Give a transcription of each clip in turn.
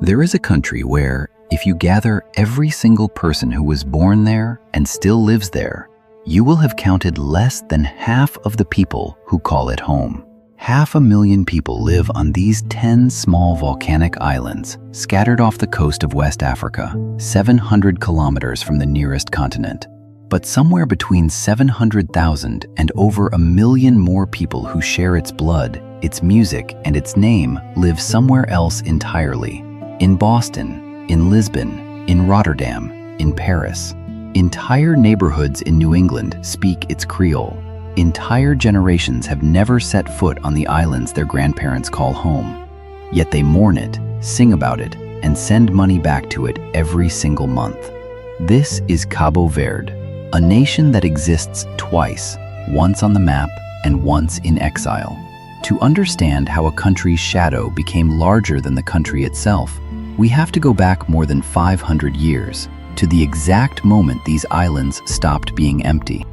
There is a country where, if you gather every single person who was born there and still lives there, you will have counted less than half of the people who call it home. 500,000 people live on these 10 small volcanic islands scattered off the coast of West Africa, 700 kilometers from the nearest continent. But somewhere between 700,000 and over 1 million more people who share its blood, its music, and its name live somewhere else entirely. In Boston, in Lisbon, in Rotterdam, in Paris. Entire neighborhoods in New England speak its Creole. Entire generations have never set foot on the islands their grandparents call home. Yet they mourn it, sing about it, and send money back to it every single month. This is Cabo Verde, a nation that exists twice, once on the map and once in exile. To understand how a country's shadow became larger than the country itself, we have to go back more than 500 years, to the exact moment these islands stopped being empty.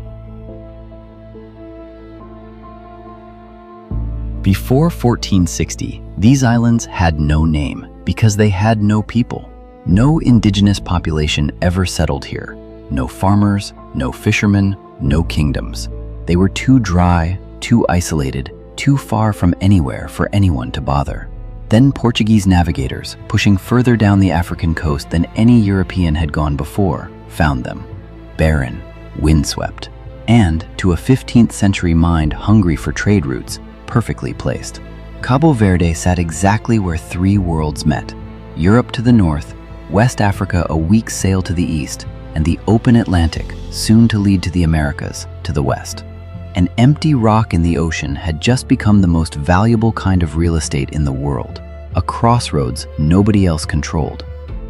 Before 1460, these islands had no name because they had no people. No indigenous population ever settled here. No farmers, no fishermen, no kingdoms. They were too dry, too isolated, too far from anywhere for anyone to bother. Then Portuguese navigators, pushing further down the African coast than any European had gone before, found them. Barren, windswept, and, to a 15th century mind hungry for trade routes, perfectly placed. Cabo Verde sat exactly where three worlds met. Europe to the north, West Africa a week's sail to the east, and the open Atlantic, soon to lead to the Americas, to the west. An empty rock in the ocean had just become the most valuable kind of real estate in the world, a crossroads nobody else controlled.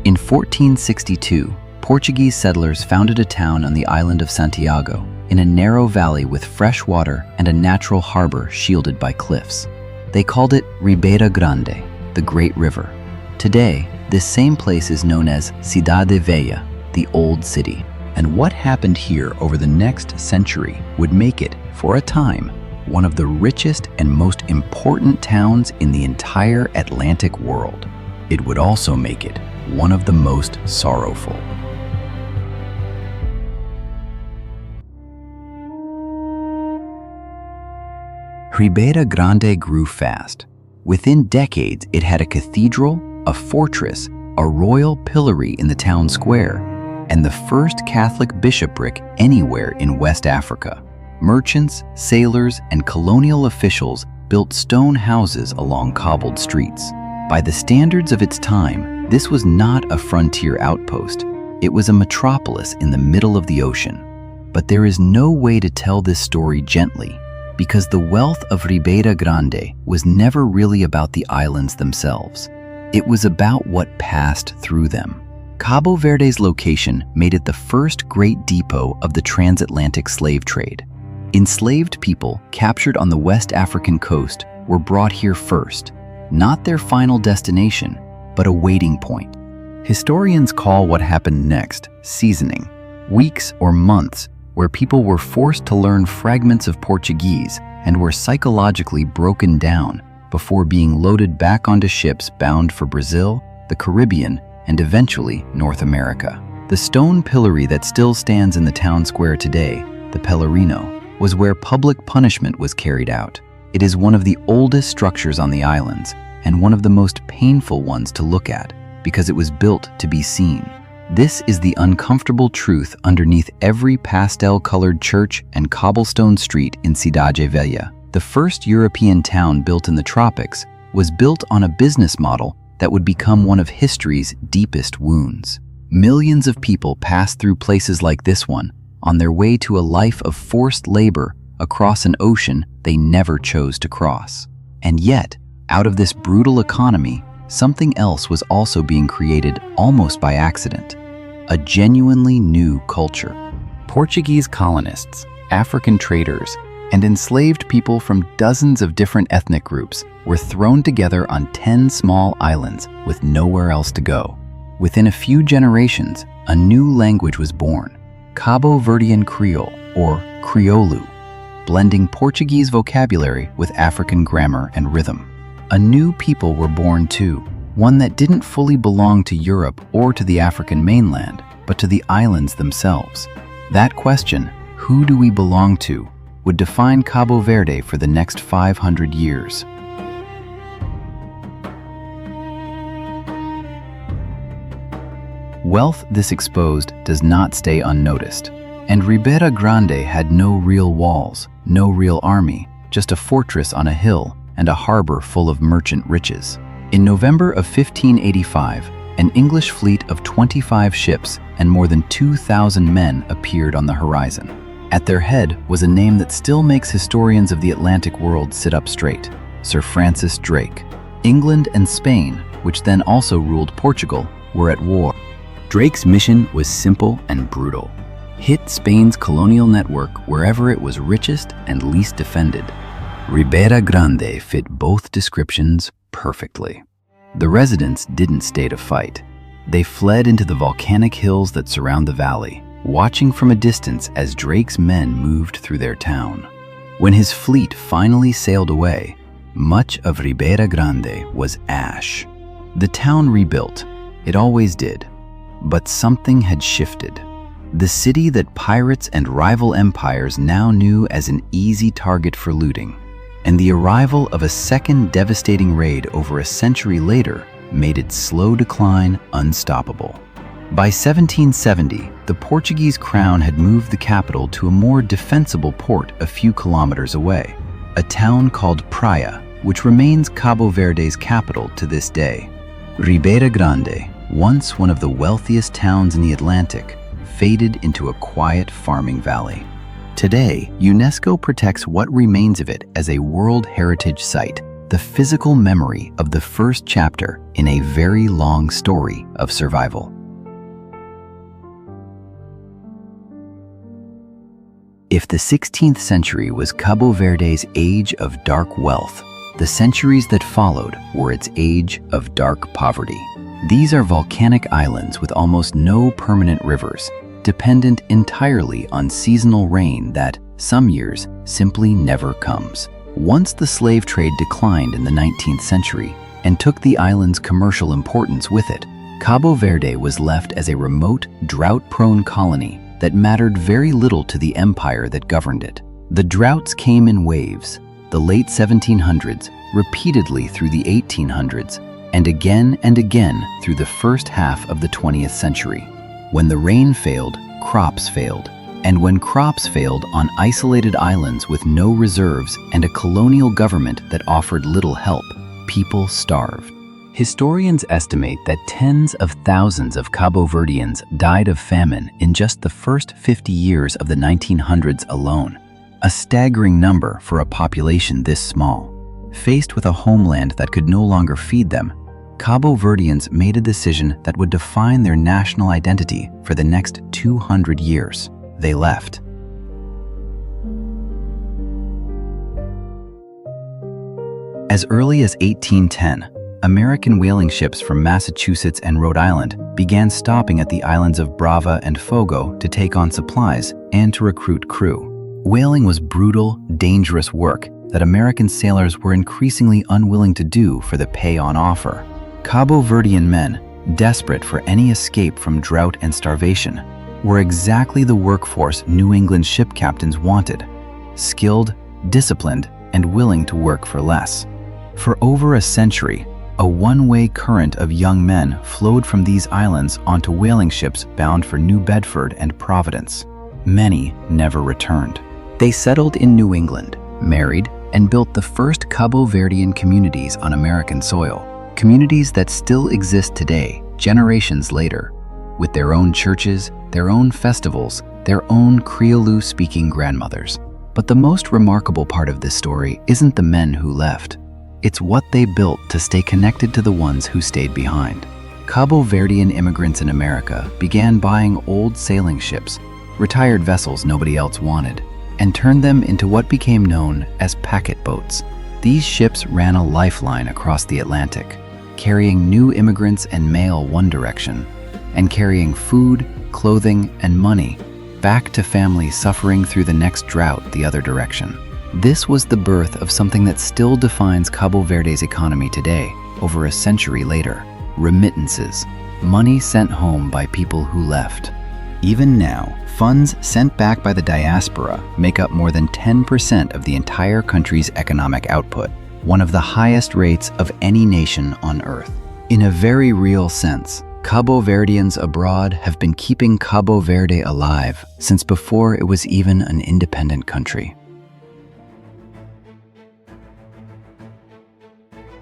In 1462, Portuguese settlers founded a town on the island of Santiago, in a narrow valley with fresh water and a natural harbor shielded by cliffs. They called it Ribeira Grande, the Great River. Today, this same place is known as Cidade Velha, the Old City. And what happened here over the next century would make it, for a time, one of the richest and most important towns in the entire Atlantic world. It would also make it one of the most sorrowful. Ribeira Grande grew fast. Within decades, it had a cathedral, a fortress, a royal pillory in the town square, and the first Catholic bishopric anywhere in West Africa. Merchants, sailors, and colonial officials built stone houses along cobbled streets. By the standards of its time, this was not a frontier outpost. It was a metropolis in the middle of the ocean. But there is no way to tell this story gently, because the wealth of Ribeira Grande was never really about the islands themselves. It was about what passed through them. Cabo Verde's location made it the first great depot of the transatlantic slave trade. Enslaved people captured on the West African coast were brought here first, not their final destination, but a waiting point. Historians call what happened next seasoning, weeks or months where people were forced to learn fragments of Portuguese and were psychologically broken down before being loaded back onto ships bound for Brazil, the Caribbean, and eventually North America. The stone pillory that still stands in the town square today, the Pelourinho, was where public punishment was carried out. It is one of the oldest structures on the islands and one of the most painful ones to look at because it was built to be seen. This is the uncomfortable truth underneath every pastel-colored church and cobblestone street in Cidade Velha. The first European town built in the tropics was built on a business model that would become one of history's deepest wounds. Millions of people passed through places like this one on their way to a life of forced labor across an ocean they never chose to cross. And yet, out of this brutal economy, something else was also being created almost by accident. A genuinely new culture. Portuguese colonists, African traders, and enslaved people from dozens of different ethnic groups were thrown together on 10 small islands with nowhere else to go. Within a few generations, a new language was born, Cabo Verdean Creole, or Crioulo, blending Portuguese vocabulary with African grammar and rhythm. A new people were born too, one that didn't fully belong to Europe or to the African mainland, but to the islands themselves. That question, who do we belong to, would define Cabo Verde for the next 500 years. Wealth this exposed does not stay unnoticed, and Ribeira Grande had no real walls, no real army, just a fortress on a hill and a harbor full of merchant riches. In November of 1585, an English fleet of 25 ships and more than 2,000 men appeared on the horizon. At their head was a name that still makes historians of the Atlantic world sit up straight: Sir Francis Drake. England and Spain, which then also ruled Portugal, were at war. Drake's mission was simple and brutal: hit Spain's colonial network wherever it was richest and least defended. Ribeira Grande fit both descriptions perfectly. The residents didn't stay to fight. They fled into the volcanic hills that surround the valley, watching from a distance as Drake's men moved through their town. When his fleet finally sailed away, much of Ribeira Grande was ash. The town rebuilt. It always did. But something had shifted. The city that pirates and rival empires now knew as an easy target for looting, and the arrival of a second devastating raid over a century later made its slow decline unstoppable. By 1770, the Portuguese crown had moved the capital to a more defensible port a few kilometers away, a town called Praia, which remains Cabo Verde's capital to this day. Ribeira Grande, once one of the wealthiest towns in the Atlantic, faded into a quiet farming valley. Today, UNESCO protects what remains of it as a World Heritage Site, the physical memory of the first chapter in a very long story of survival. If the 16th century was Cabo Verde's age of dark wealth, the centuries that followed were its age of dark poverty. These are volcanic islands with almost no permanent rivers, dependent entirely on seasonal rain that, some years, simply never comes. Once the slave trade declined in the 19th century and took the island's commercial importance with it, Cabo Verde was left as a remote, drought-prone colony that mattered very little to the empire that governed it. The droughts came in waves, the late 1700s, repeatedly through the 1800s, and again through the first half of the 20th century. When the rain failed, crops failed. And when crops failed on isolated islands with no reserves and a colonial government that offered little help, people starved. Historians estimate that tens of thousands of Cabo Verdeans died of famine in just the first 50 years of the 1900s alone, a staggering number for a population this small. Faced with a homeland that could no longer feed them, Cabo Verdeans made a decision that would define their national identity for the next 200 years. They left. As early as 1810, American whaling ships from Massachusetts and Rhode Island began stopping at the islands of Brava and Fogo to take on supplies and to recruit crew. Whaling was brutal, dangerous work that American sailors were increasingly unwilling to do for the pay on offer. Cabo Verdean men, desperate for any escape from drought and starvation, were exactly the workforce New England ship captains wanted: skilled, disciplined, and willing to work for less. For over a century, a one-way current of young men flowed from these islands onto whaling ships bound for New Bedford and Providence. Many never returned. They settled in New England, married, and built the first Cabo Verdean communities on American soil. Communities that still exist today, generations later, with their own churches, their own festivals, their own Creole-speaking grandmothers. But the most remarkable part of this story isn't the men who left. It's what they built to stay connected to the ones who stayed behind. Cabo Verdean immigrants in America began buying old sailing ships, retired vessels nobody else wanted, and turned them into what became known as packet boats. These ships ran a lifeline across the Atlantic, carrying new immigrants and mail one direction, and carrying food, clothing, and money back to families suffering through the next drought the other direction. This was the birth of something that still defines Cabo Verde's economy today, over a century later. Remittances, money sent home by people who left. Even now, funds sent back by the diaspora make up more than 10% of the entire country's economic output, one of the highest rates of any nation on Earth. In a very real sense, Cabo Verdeans abroad have been keeping Cabo Verde alive since before it was even an independent country.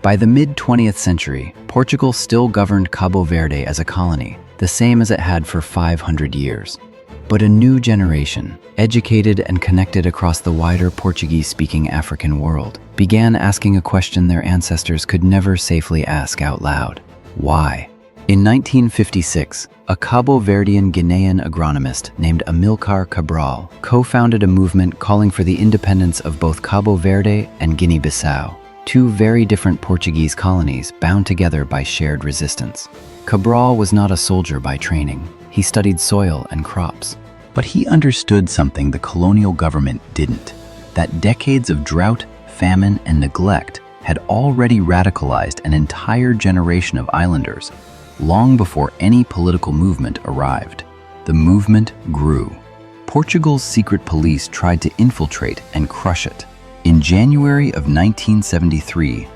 By the mid-20th century, Portugal still governed Cabo Verde as a colony, the same as it had for 500 years. But a new generation, educated and connected across the wider Portuguese-speaking African world, began asking a question their ancestors could never safely ask out loud. Why? In 1956, a Cabo Verdean Guinean agronomist named Amílcar Cabral co-founded a movement calling for the independence of both Cabo Verde and Guinea-Bissau, two very different Portuguese colonies bound together by shared resistance. Cabral was not a soldier by training. He studied soil and crops. But he understood something the colonial government didn't, that decades of drought, famine, and neglect had already radicalized an entire generation of islanders, long before any political movement arrived. The movement grew. Portugal's secret police tried to infiltrate and crush it. In January of 1973,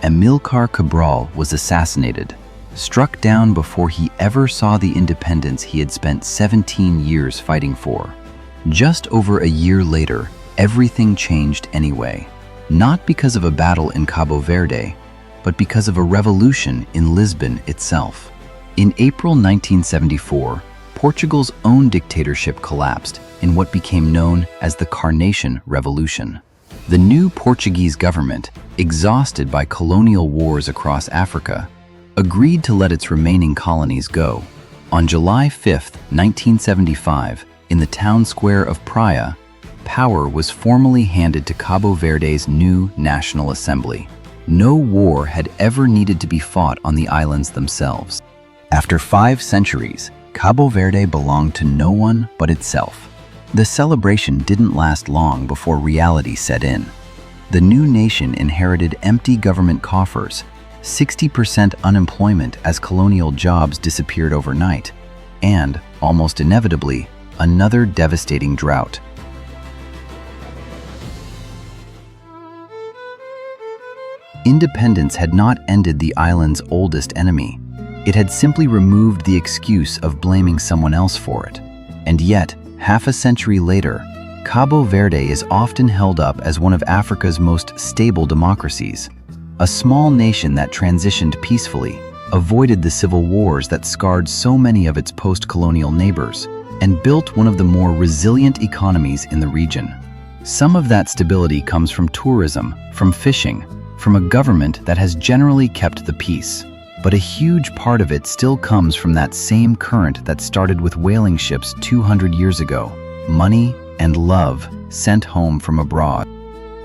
Amílcar Cabral was assassinated, struck down before he ever saw the independence he had spent 17 years fighting for. Just over a year later, everything changed anyway, not because of a battle in Cabo Verde, but because of a revolution in Lisbon itself. In April 1974, Portugal's own dictatorship collapsed in what became known as the Carnation Revolution. The new Portuguese government, exhausted by colonial wars across Africa, agreed to let its remaining colonies go. On July 5, 1975, in the town square of Praia, power was formally handed to Cabo Verde's new National Assembly. No war had ever needed to be fought on the islands themselves. After 5 centuries, Cabo Verde belonged to no one but itself. The celebration didn't last long before reality set in. The new nation inherited empty government coffers, 60% unemployment as colonial jobs disappeared overnight, and, almost inevitably, another devastating drought. Independence had not ended the island's oldest enemy. It had simply removed the excuse of blaming someone else for it. And yet, half a century later, Cabo Verde is often held up as one of Africa's most stable democracies. A small nation that transitioned peacefully, avoided the civil wars that scarred so many of its post-colonial neighbors, and built one of the more resilient economies in the region. Some of that stability comes from tourism, from fishing, from a government that has generally kept the peace. But a huge part of it still comes from that same current that started with whaling ships 200 years ago: money and love sent home from abroad.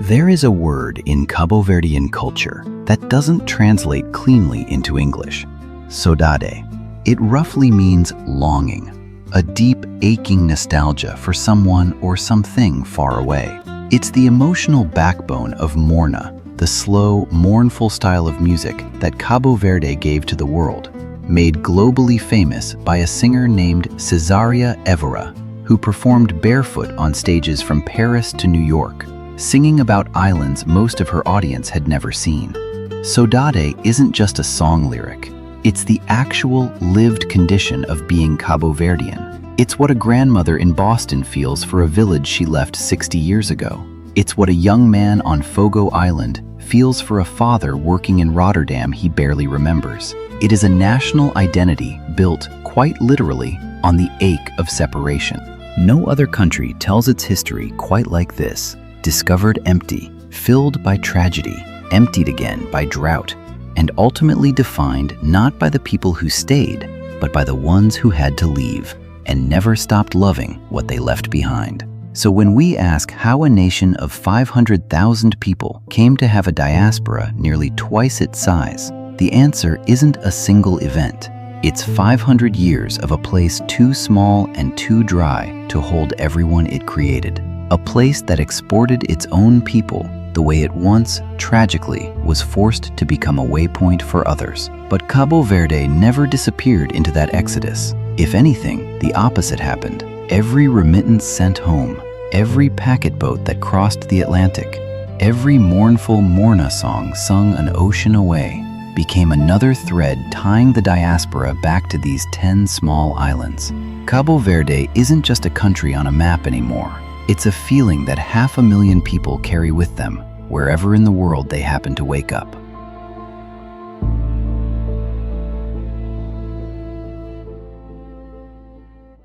There is a word in Cabo Verdean culture that doesn't translate cleanly into English: saudade. It roughly means longing, a deep, aching nostalgia for someone or something far away. It's the emotional backbone of morna, the slow, mournful style of music that Cabo Verde gave to the world, made globally famous by a singer named Cesaria Évora, who performed barefoot on stages from Paris to New York, singing about islands most of her audience had never seen. Saudade isn't just a song lyric. It's the actual, lived condition of being Cabo Verdean. It's what a grandmother in Boston feels for a village she left 60 years ago. It's what a young man on Fogo Island feels for a father working in Rotterdam he barely remembers. It is a national identity built, quite literally, on the ache of separation. No other country tells its history quite like this: discovered empty, filled by tragedy, emptied again by drought, and ultimately defined not by the people who stayed, but by the ones who had to leave and never stopped loving what they left behind. So when we ask how a nation of 500,000 people came to have a diaspora nearly twice its size, the answer isn't a single event. It's 500 years of a place too small and too dry to hold everyone it created. A place that exported its own people the way it once, tragically, was forced to become a waypoint for others. But Cabo Verde never disappeared into that exodus. If anything, the opposite happened. Every remittance sent home, every packet boat that crossed the Atlantic, every mournful Morna song sung an ocean away, became another thread tying the diaspora back to these 10 small islands. Cabo Verde isn't just a country on a map anymore. It's a feeling that 500,000 people carry with them, wherever in the world they happen to wake up.